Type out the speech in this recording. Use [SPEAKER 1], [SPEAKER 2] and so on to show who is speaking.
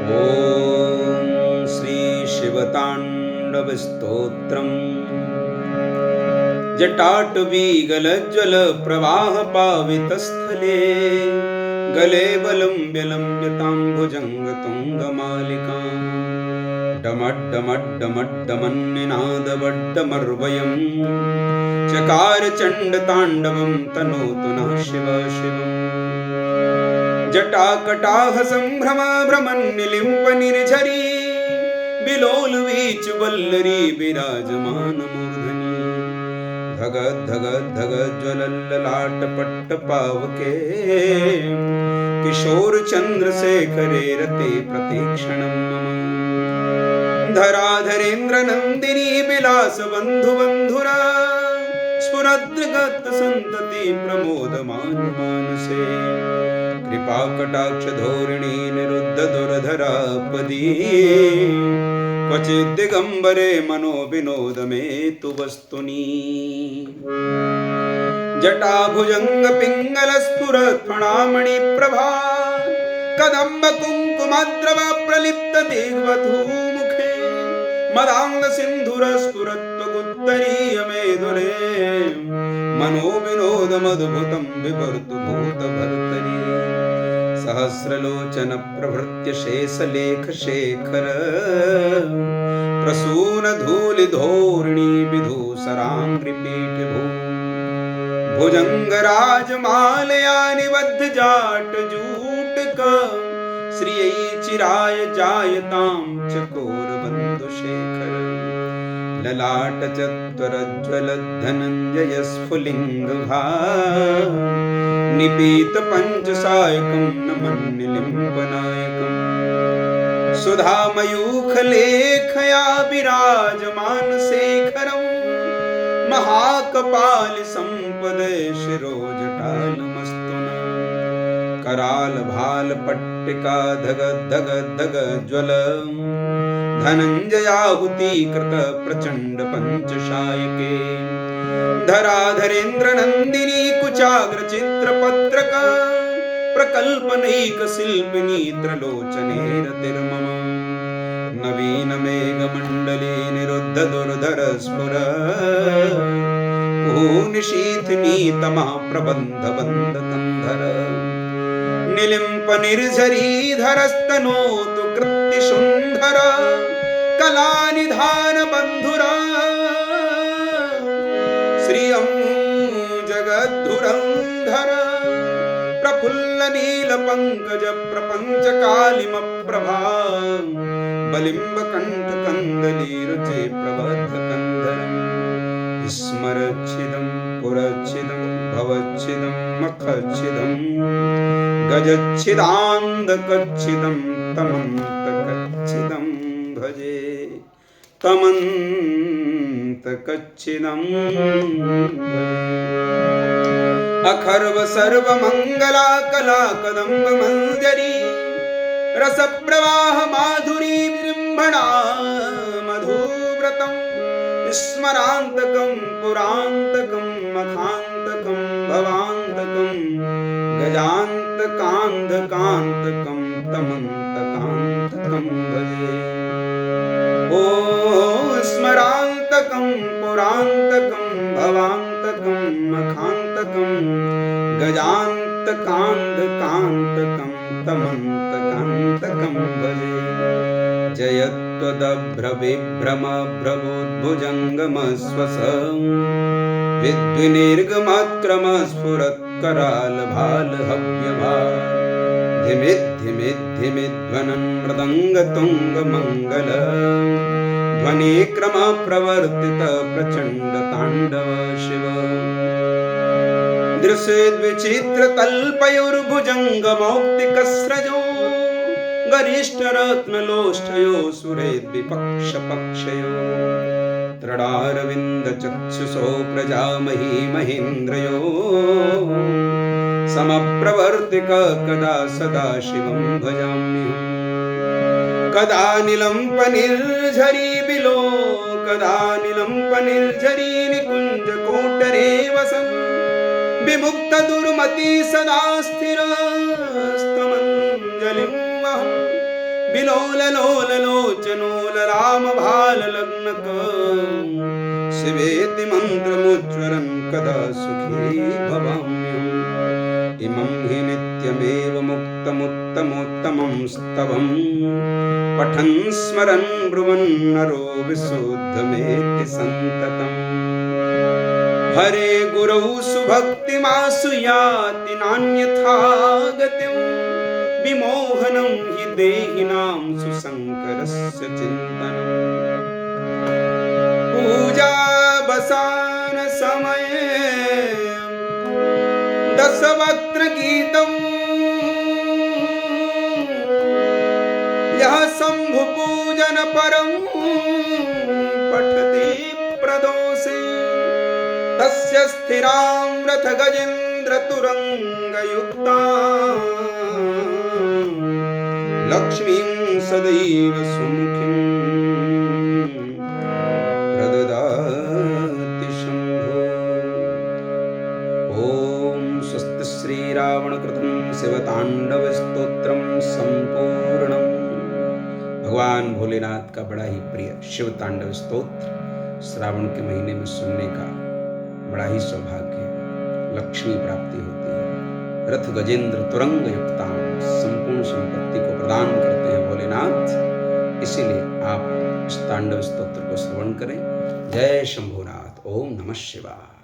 [SPEAKER 1] ॐ श्री शिवताण्डवस्तोत्रम् जटाटवीगलज्ज्वल प्रवाहपावितस्थले गले वलम्ब्य लम्ब्यतां भुजङ्गतुङ्गमालिकां डमड्डमड्डमड्डमन्निनादवड्डमर्वयं चकार चण्डताण्डवं तनोतु नः शिव शिवम् जटाकटाह संभ्रम भ्रमन्निलिम्प निर्झरी बिलोलवीच वल्लरी विराजमान मूर्धनि धग धग धग ज्वलल्ललाट पट्ट पावके किशोर चंद्रशेखरे रते प्रतीक्षणं मम धराधरेन्द्र नंदिनी विलास बंधु बंधुरा स्फुरद्गत संतति प्रमोदमान मानसे कृपा कटाक्ष धोरिणी निरुद्ध दुर्धरापदी क्वचित् दिगंबरे मनो विनोद में तु वस्तुनि जटा भुजंग पिंगल स्फुरत् फणामणि प्रभा कदम्ब कुंकुमद्रव प्रलिप्त दिग्वधू मुखे मदांग सिंधुर स्फुरत्वगुत्तरीय मेधुरे मनो विनोद मधुभुतं विवर्तु भूत भर्तरी सहस्रलोचन प्रभृत्य शेषलेख शेखर प्रसून धूलि धोरिणी विधूसरांग्रिपीठ भू भुजंगराज मालया निबद्ध जाट जूटक श्रियै चिराय जायतां चकोर बंधु शेखर ललाट चत्वरज्वल धनंजय स्फुलिंग भा निपीत पंचसायकं नमन्निलिम्पनायकम् सुधामयूख लेखया विराजमान शेखरं महाकपालि संपदे शिरोजटालमस्तुना कराल भाल पट्टिका धग धग धग ज्वल धनंजयाहुति कृत प्रचंड पंचशायके धराधरेन्द्र नंदिनी कुचाग्र चित्र पत्रक प्रकल्पनैक शिल्पिनी त्रिलोचने रतिर्मम नवीन मेघ मंडली निरुद्ध दुर्धर स्फुर निशीथिनी तमा प्रबंध बंध कंधर निलिम्प निर्झरी धरस्तनोतु कृत्ति सुंदर कला निधान बंधुरा श्रियं जगद्धुरंधर प्रफुल्ल नील पंकज प्रपंच कालिम प्रभा बलिंब कंठ कंदली रुचे प्रबद्ध कंधर स्मरच्छिदं पुरच्छिदं भवच्छिदं मखच्छिदं गजच्छिदान्धकच्छिदं तमन्तकच्छिदं भजे तमन्तकच्छिदं अखर्व सर्व मंगला कला कदम्ब मंजरी रस प्रवाह माधुरी विजृंभणा मधुव्रतम् स्मरान्तकं पुरान्तकं मखान्तकं भवान्तकं गजान्तकान्धकान्तकं तमन्तकान्तकं भजे ओ स्मरान्तकं पुरान्तकं भवान्तकं मखान्तकं गजान्तकान्धकान्तकं तमन्तकान्तकं भजे जयत्वदभ्रविभ्रमभ्रवोद्भुजङ्गमस्वस विद्विनिर्गमक्रमस्फुरत्करालभालहव्यभा धिमिद्धिमिद्धिमिध्वनन् मृदङ्गतुङ्गमङ्गल ध्वनिक्रमप्रवर्तित प्रचण्डताण्डव शिव दृशेद्विचित्रतल्पयोर्भुजङ्गमौक्तिकस्रजो गरिष्ठरत्नलोष्ठयो सुरेद्विपक्षपक्षयो तृणारविन्दचक्षुषो प्रजामही महेन्द्रयो समप्रवर्तिक कदा सदा शिवं भजाम्यहम् कदा निलम्प निर्झरी बिलो कदा निलम्प निर्झरी निकुञ्ज कोटरे वसन् विमुक्त दुर्मति सदा स्थिरस्तमञ्जलिं वहन् बिलोल लोल लोचनोल राम भाल लग्नक शिवेति मन्त्रमुच्चरन् कदा सुखी भवाम्यहम् इमं हि नित्यमेव मुक्तमुत्तमोत्तमं स्तवम् पठन् स्मरन् ब्रुवन् नरो विशुद्धमेति सन्ततम् हरे गुरौ सुभक्तिमासु याति नान्यथा गतिम् विमोहनं हि देहिनां सुशङ्करस्य चिन्तनम् पूजावसान समये दशवक्त्र गीतम् यः शम्भु पूजन परं पठति प्रदोषे तस्य स्थिरां रथ गजेन्द्र तुरंगयुक्ता लक्ष्मीं सदैव सुमुखीं प्रददाति शम्भो। ॐ स्वस्ति श्रीरावणकृतं शिवतांडवस्तोत्रं संपूर्णम्। भगवान भोलेनाथ का बड़ा ही प्रिय शिव तांडव स्तोत्र श्रावण के महीने में सुनने का बड़ा ही सौभाग्य है। लक्ष्मी प्राप्ति होती है। रथ गजेंद्र तुरंग युक्ता संपूर्ण संपत्ति को प्रदान करते हैं भोलेनाथ। इसीलिए आप इस तांडव स्तोत्र को श्रवण करें। जय शंभुनाथ। ओम नमः शिवाय।